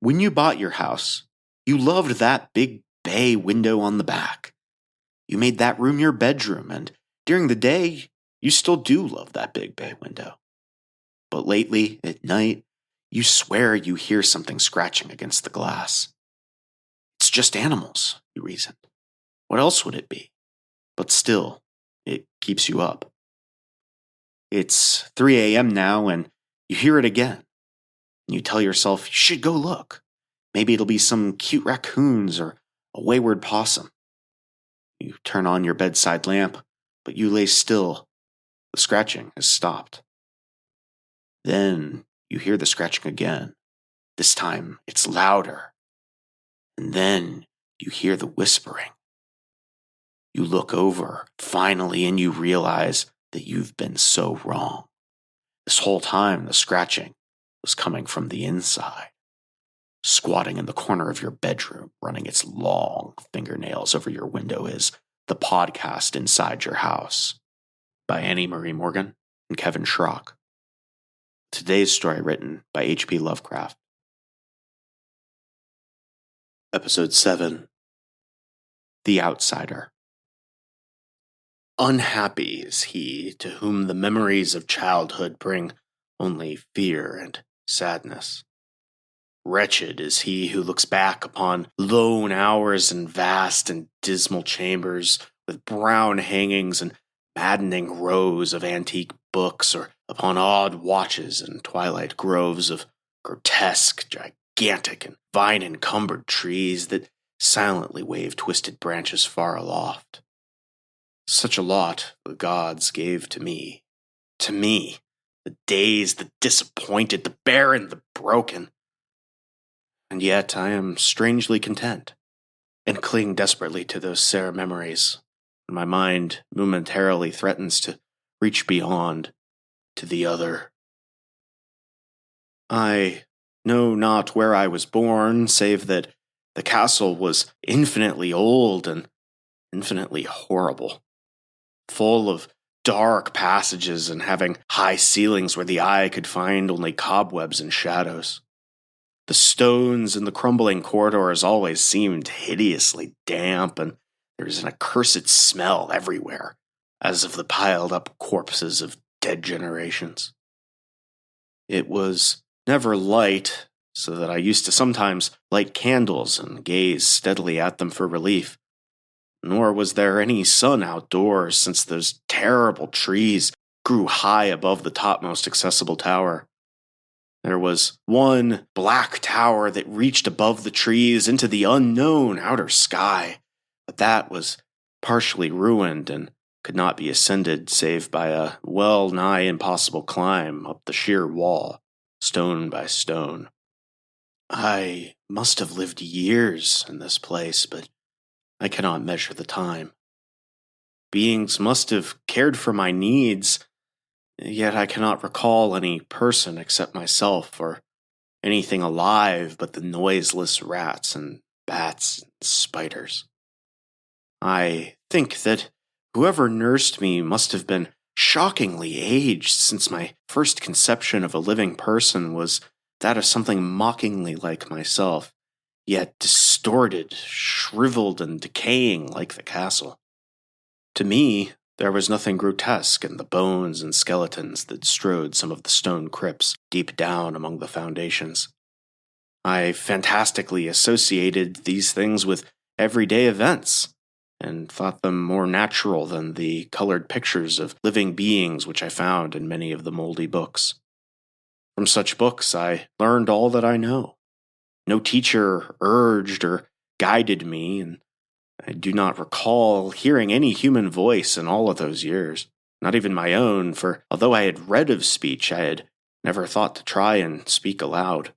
When you bought your house, you loved that big bay window on the back. You made that room your bedroom, and during the day, you still do love that big bay window. But lately, at night, you swear you hear something scratching against the glass. It's just animals, you reason. What else would it be? But still, it keeps you up. It's 3 a.m. now, and you hear it again. And you tell yourself you should go look. Maybe it'll be some cute raccoons or a wayward possum. You turn on your bedside lamp, but you lay still. The scratching has stopped. Then you hear the scratching again. This time it's louder. And then you hear the whispering. You look over, finally, and you realize that you've been so wrong. This whole time, the scratching was coming from the inside. Squatting in the corner of your bedroom, running its long fingernails over your window is The Podcast Inside Your House by Annie Marie Morgan and Kevin Schrock. Today's story written by HP Lovecraft. Episode 7. The Outsider. Unhappy is he to whom the memories of childhood bring only fear and sadness. Wretched is he who looks back upon lone hours in vast and dismal chambers with brown hangings and maddening rows of antique books, or upon odd watches and twilight groves of grotesque, gigantic, and vine-encumbered trees that silently wave twisted branches far aloft. Such a lot the gods gave to me, the dazed, the disappointed, the barren, the broken. And yet I am strangely content, and cling desperately to those sere memories when my mind momentarily threatens to reach beyond to the other. I know not where I was born, save that the castle was infinitely old and infinitely horrible, full of dark passages and having high ceilings where the eye could find only cobwebs and shadows. The stones in the crumbling corridors always seemed hideously damp, and there was an accursed smell everywhere, as of the piled-up corpses of dead generations. It was never light, so that I used to sometimes light candles and gaze steadily at them for relief. Nor was there any sun outdoors, since those terrible trees grew high above the topmost accessible tower. There was one black tower that reached above the trees into the unknown outer sky, but that was partially ruined and could not be ascended save by a well-nigh impossible climb up the sheer wall, stone by stone. I must have lived years in this place, but I cannot measure the time. Beings must have cared for my needs, yet I cannot recall any person except myself, or anything alive but the noiseless rats and bats and spiders. I think that whoever nursed me must have been shockingly aged, since my first conception of a living person was that of something mockingly like myself, yet distorted, shriveled, and decaying like the castle. To me, there was nothing grotesque in the bones and skeletons that strewed some of the stone crypts deep down among the foundations. I fantastically associated these things with everyday events, and thought them more natural than the colored pictures of living beings which I found in many of the moldy books. From such books I learned all that I know. No teacher urged or guided me, and I do not recall hearing any human voice in all of those years, not even my own, for although I had read of speech, I had never thought to try and speak aloud.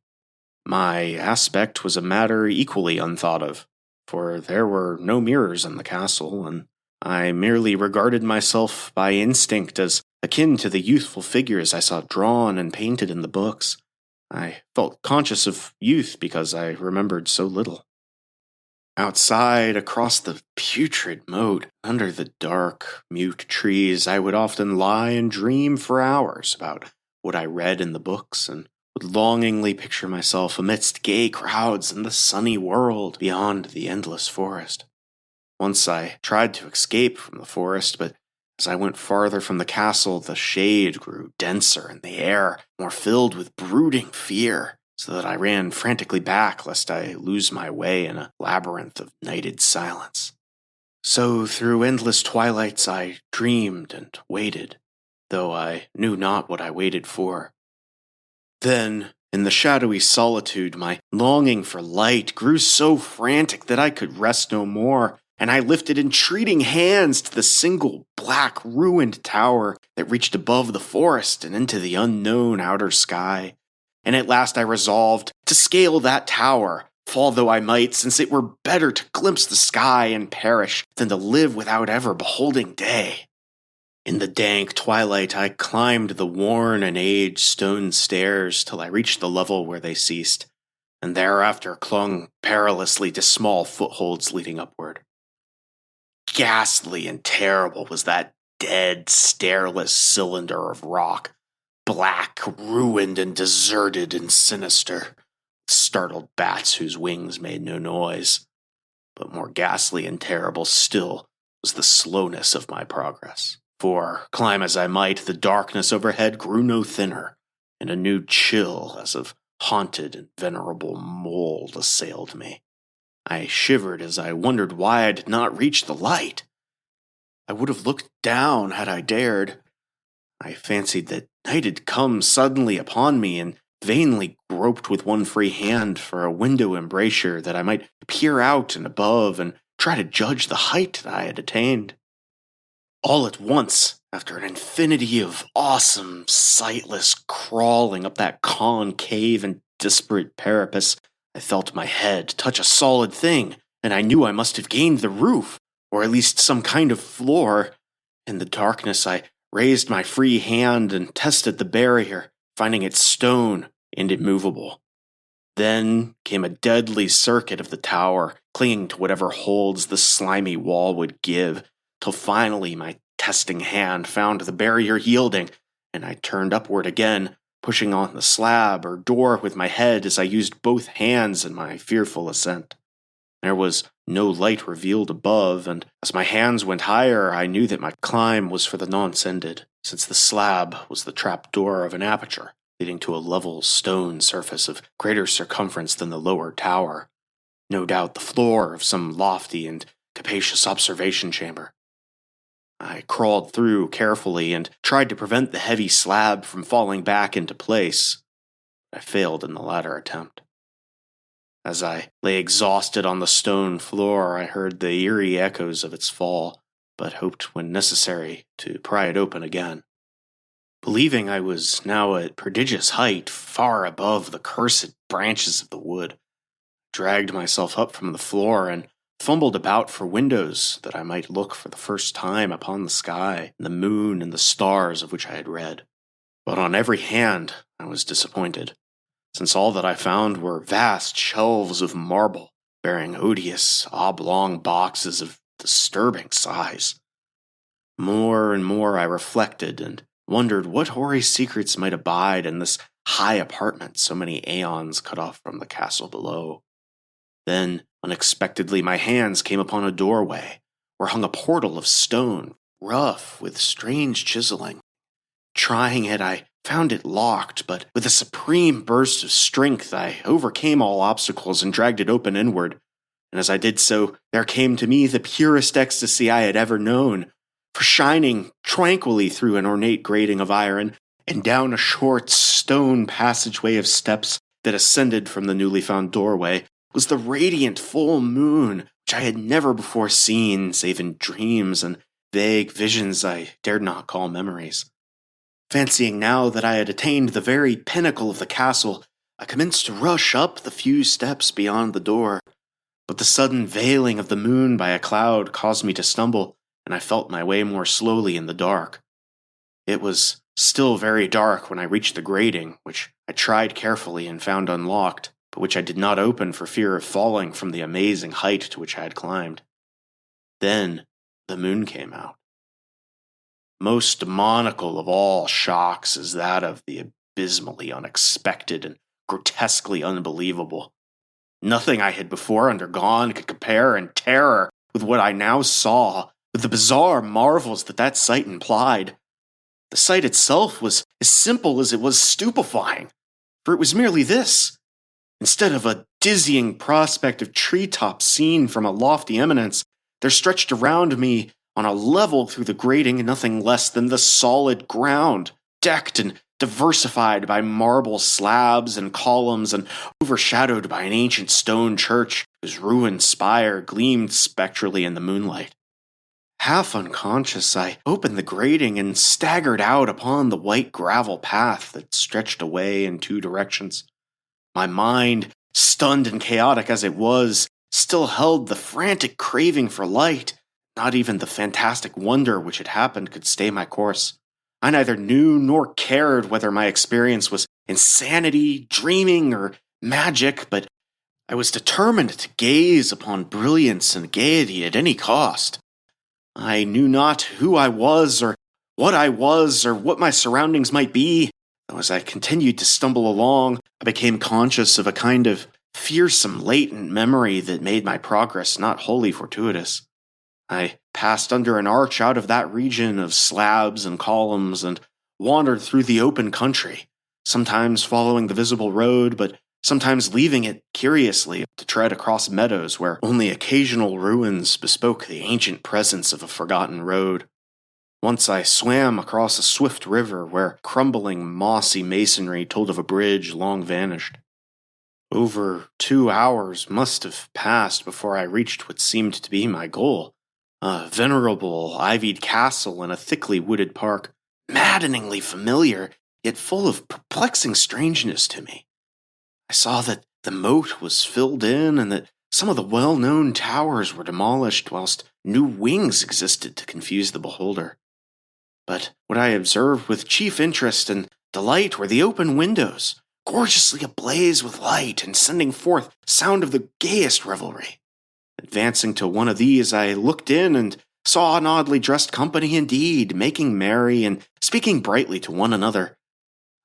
My aspect was a matter equally unthought of, for there were no mirrors in the castle, and I merely regarded myself by instinct as akin to the youthful figures I saw drawn and painted in the books. I felt conscious of youth because I remembered so little. Outside, across the putrid moat, under the dark, mute trees, I would often lie and dream for hours about what I read in the books and would longingly picture myself amidst gay crowds in the sunny world beyond the endless forest. Once I tried to escape from the forest, but as I went farther from the castle, the shade grew denser and the air more filled with brooding fear, so that I ran frantically back lest I lose my way in a labyrinth of nighted silence. So through endless twilights I dreamed and waited, though I knew not what I waited for. Then, in the shadowy solitude, my longing for light grew so frantic that I could rest no more, and I lifted entreating hands to the single black ruined tower that reached above the forest and into the unknown outer sky. And at last I resolved to scale that tower, fall though I might, since it were better to glimpse the sky and perish than to live without ever beholding day. In the dank twilight I climbed the worn and aged stone stairs till I reached the level where they ceased, and thereafter clung perilously to small footholds leading upward. Ghastly and terrible was that dead, stairless cylinder of rock, black, ruined, and deserted and sinister, startled bats whose wings made no noise. But more ghastly and terrible still was the slowness of my progress. For, climb as I might, the darkness overhead grew no thinner, and a new chill as of haunted and venerable mold assailed me. I shivered as I wondered why I did not reach the light. I would have looked down had I dared. I fancied that night had come suddenly upon me, and vainly groped with one free hand for a window embrasure that I might peer out and above and try to judge the height that I had attained. All at once, after an infinity of awesome, sightless crawling up that concave and disparate parapet, I felt my head touch a solid thing, and I knew I must have gained the roof, or at least some kind of floor. In the darkness, I raised my free hand and tested the barrier, finding it stone and immovable. Then came a deadly circuit of the tower, clinging to whatever holds the slimy wall would give, till finally my testing hand found the barrier yielding, and I turned upward again, pushing on the slab or door with my head as I used both hands in my fearful ascent. There was no light revealed above, and as my hands went higher, I knew that my climb was for the nonce ended, since the slab was the trap door of an aperture, leading to a level stone surface of greater circumference than the lower tower. No doubt the floor of some lofty and capacious observation chamber. I crawled through carefully and tried to prevent the heavy slab from falling back into place. I failed in the latter attempt. As I lay exhausted on the stone floor, I heard the eerie echoes of its fall, but hoped when necessary to pry it open again. Believing I was now at prodigious height, far above the cursed branches of the wood, I dragged myself up from the floor and fumbled about for windows that I might look for the first time upon the sky and the moon and the stars of which I had read. But on every hand I was disappointed, since all that I found were vast shelves of marble, bearing odious, oblong boxes of disturbing size. More and more I reflected and wondered what hoary secrets might abide in this high apartment so many aeons cut off from the castle below. Then, unexpectedly, my hands came upon a doorway, where hung a portal of stone, rough with strange chiseling. Trying it, I found it locked, but with a supreme burst of strength, I overcame all obstacles and dragged it open inward. And as I did so, there came to me the purest ecstasy I had ever known, for shining tranquilly through an ornate grating of iron and down a short stone passageway of steps that ascended from the newly found doorway was the radiant full moon, which I had never before seen save in dreams and vague visions I dared not call memories. Fancying now that I had attained the very pinnacle of the castle, I commenced to rush up the few steps beyond the door, but the sudden veiling of the moon by a cloud caused me to stumble, and I felt my way more slowly in the dark. It was still very dark when I reached the grating, which I tried carefully and found unlocked, but which I did not open for fear of falling from the amazing height to which I had climbed. Then the moon came out. Most demoniacal of all shocks is that of the abysmally unexpected and grotesquely unbelievable. Nothing I had before undergone could compare in terror with what I now saw, with the bizarre marvels that sight implied. The sight itself was as simple as it was stupefying, for it was merely this. Instead of a dizzying prospect of treetops seen from a lofty eminence, there stretched around me on a level through the grating nothing less than the solid ground, decked and diversified by marble slabs and columns and overshadowed by an ancient stone church whose ruined spire gleamed spectrally in the moonlight. Half unconscious, I opened the grating and staggered out upon the white gravel path that stretched away in two directions. My mind, stunned and chaotic as it was, still held the frantic craving for light. Not even the fantastic wonder which had happened could stay my course. I neither knew nor cared whether my experience was insanity, dreaming, or magic, but I was determined to gaze upon brilliance and gaiety at any cost. I knew not who I was, or what my surroundings might be, though as I continued to stumble along, I became conscious of a kind of fearsome latent memory that made my progress not wholly fortuitous. I passed under an arch out of that region of slabs and columns and wandered through the open country, sometimes following the visible road, but sometimes leaving it curiously to tread across meadows where only occasional ruins bespoke the ancient presence of a forgotten road. Once I swam across a swift river where crumbling, mossy masonry told of a bridge long vanished. Over 2 hours must have passed before I reached what seemed to be my goal, a venerable, ivied castle in a thickly wooded park, maddeningly familiar, yet full of perplexing strangeness to me. I saw that the moat was filled in and that some of the well-known towers were demolished whilst new wings existed to confuse the beholder. But what I observed with chief interest and delight were the open windows, gorgeously ablaze with light and sending forth sound of the gayest revelry. Advancing to one of these, I looked in and saw an oddly dressed company indeed, making merry and speaking brightly to one another.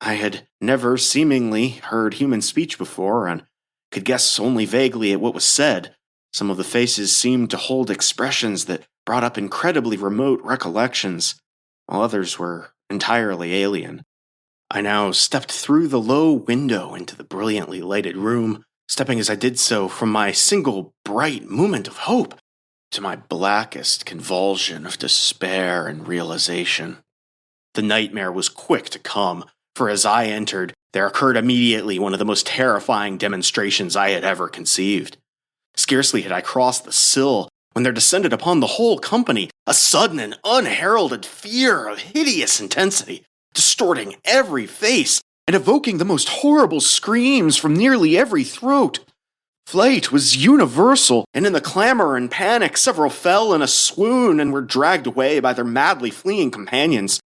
I had never seemingly heard human speech before, and could guess only vaguely at what was said. Some of the faces seemed to hold expressions that brought up incredibly remote recollections, while others were entirely alien. I now stepped through the low window into the brilliantly lighted room, stepping as I did so from my single bright moment of hope to my blackest convulsion of despair and realization. The nightmare was quick to come, for as I entered, there occurred immediately one of the most terrifying demonstrations I had ever conceived. Scarcely had I crossed the sill when there descended upon the whole company a sudden and unheralded fear of hideous intensity, distorting every face and evoking the most horrible screams from nearly every throat. Flight was universal, and in the clamor and panic several fell in a swoon and were dragged away by their madly fleeing companions.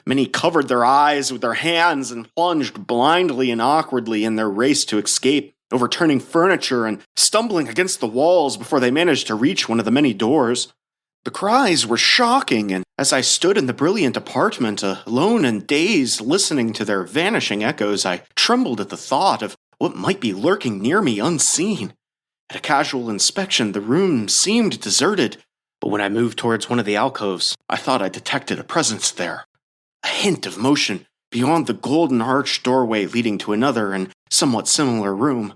Many covered their eyes with their hands and plunged blindly and awkwardly in their race to escape, overturning furniture and stumbling against the walls before they managed to reach one of the many doors. The cries were shocking, and as I stood in the brilliant apartment, alone and dazed, listening to their vanishing echoes, I trembled at the thought of what might be lurking near me unseen. At a casual inspection, the room seemed deserted, but when I moved towards one of the alcoves, I thought I detected a presence there. A hint of motion beyond the golden arched doorway leading to another and somewhat similar room.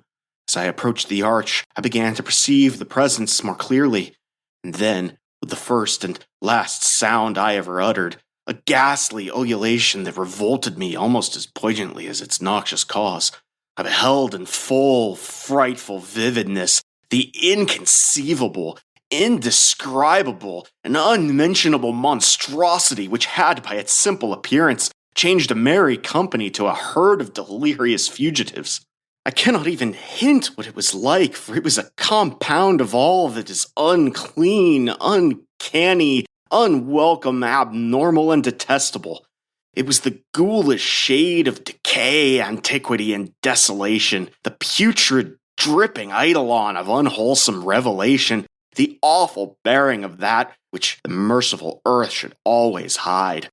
As I approached the arch, I began to perceive the presence more clearly, and then, with the first and last sound I ever uttered, a ghastly ululation that revolted me almost as poignantly as its noxious cause, I beheld in full, frightful vividness the inconceivable, indescribable, and unmentionable monstrosity which had, by its simple appearance, changed a merry company to a herd of delirious fugitives. I cannot even hint what it was like, for it was a compound of all that is unclean, uncanny, unwelcome, abnormal, and detestable. It was the ghoulish shade of decay, antiquity, and desolation, the putrid, dripping eidolon of unwholesome revelation, the awful bearing of that which the merciful earth should always hide.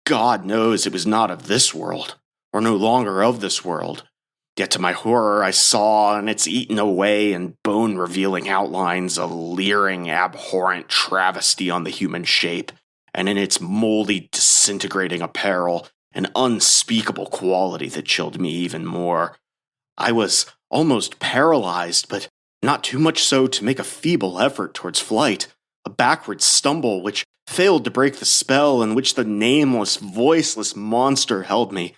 God knows it was not of this world. were no longer of this world. Yet to my horror, I saw in its eaten away and bone-revealing outlines a leering, abhorrent travesty on the human shape, and in its moldy, disintegrating apparel, an unspeakable quality that chilled me even more. I was almost paralyzed, but not too much so to make a feeble effort towards flight, a backward stumble which failed to break the spell in which the nameless, voiceless monster held me.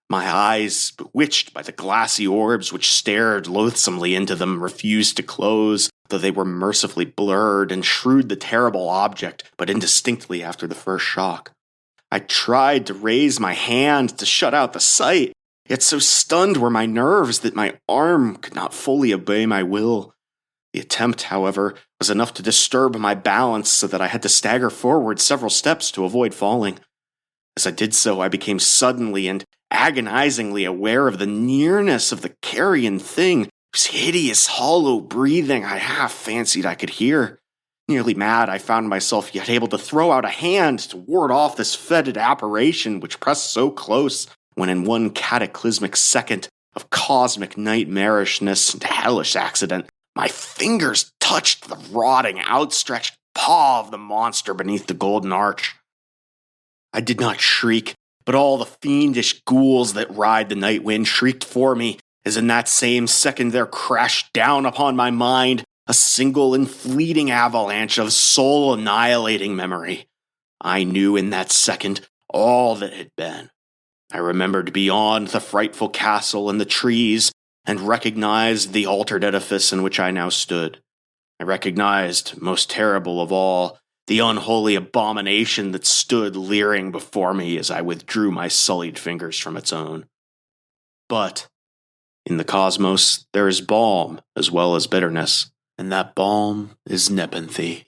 My eyes, bewitched by the glassy orbs which stared loathsomely into them, refused to close, though they were mercifully blurred and shrewd the terrible object, but indistinctly after the first shock. I tried to raise my hand to shut out the sight, yet so stunned were my nerves that my arm could not fully obey my will. The attempt, however, was enough to disturb my balance so that I had to stagger forward several steps to avoid falling. As I did so, I became suddenly and agonizingly aware of the nearness of the carrion thing, whose hideous, hollow breathing I half fancied I could hear. Nearly mad, I found myself yet able to throw out a hand to ward off this fetid apparition which pressed so close, when in one cataclysmic second of cosmic nightmarishness and hellish accident, my fingers touched the rotting, outstretched paw of the monster beneath the golden arch. I did not shriek, but all the fiendish ghouls that ride the night wind shrieked for me, as in that same second there crashed down upon my mind a single and fleeting avalanche of soul-annihilating memory. I knew in that second all that had been. I remembered beyond the frightful castle and the trees, and recognized the altered edifice in which I now stood. I recognized, most terrible of all, the unholy abomination that stood leering before me as I withdrew my sullied fingers from its own. But in the cosmos, there is balm as well as bitterness, and that balm is nepenthe.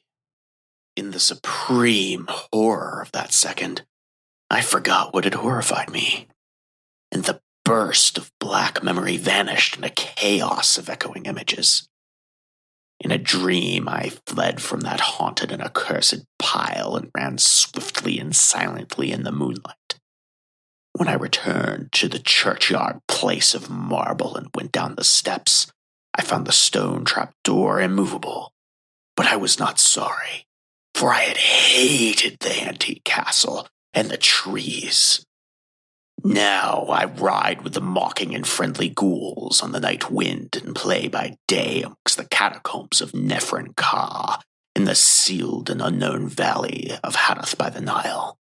In the supreme horror of that second, I forgot what had horrified me, and the burst of black memory vanished in a chaos of echoing images. In a dream, I fled from that haunted and accursed pile and ran swiftly and silently in the moonlight. When I returned to the churchyard place of marble and went down the steps, I found the stone trap door immovable. But I was not sorry, for I had hated the antique castle and the trees. Now I ride with the mocking and friendly ghouls on the night wind and play by day amongst the catacombs of Nephrin Ka in the sealed and unknown valley of Hadath by the Nile.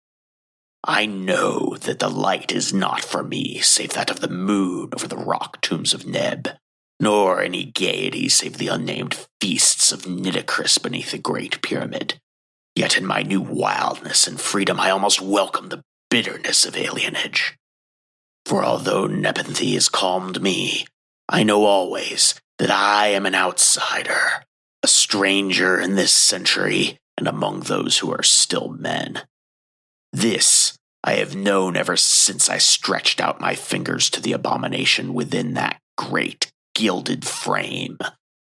I know that the light is not for me save that of the moon over the rock tombs of Neb, nor any gaiety save the unnamed feasts of Nitocris beneath the Great Pyramid. Yet in my new wildness and freedom I almost welcome the bitterness of alienage. For although nepenthe has calmed me, I know always that I am an outsider, a stranger in this century and among those who are still men. This I have known ever since I stretched out my fingers to the abomination within that great gilded frame,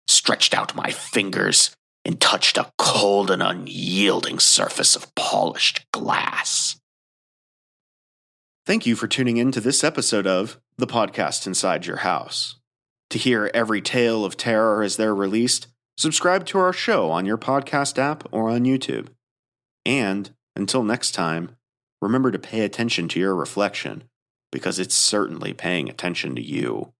stretched out my fingers and touched a cold and unyielding surface of polished glass. Thank you for tuning in to this episode of The Podcast Inside Your House. To hear every tale of terror as they're released, subscribe to our show on your podcast app or on YouTube. And, until next time, remember to pay attention to your reflection, because it's certainly paying attention to you.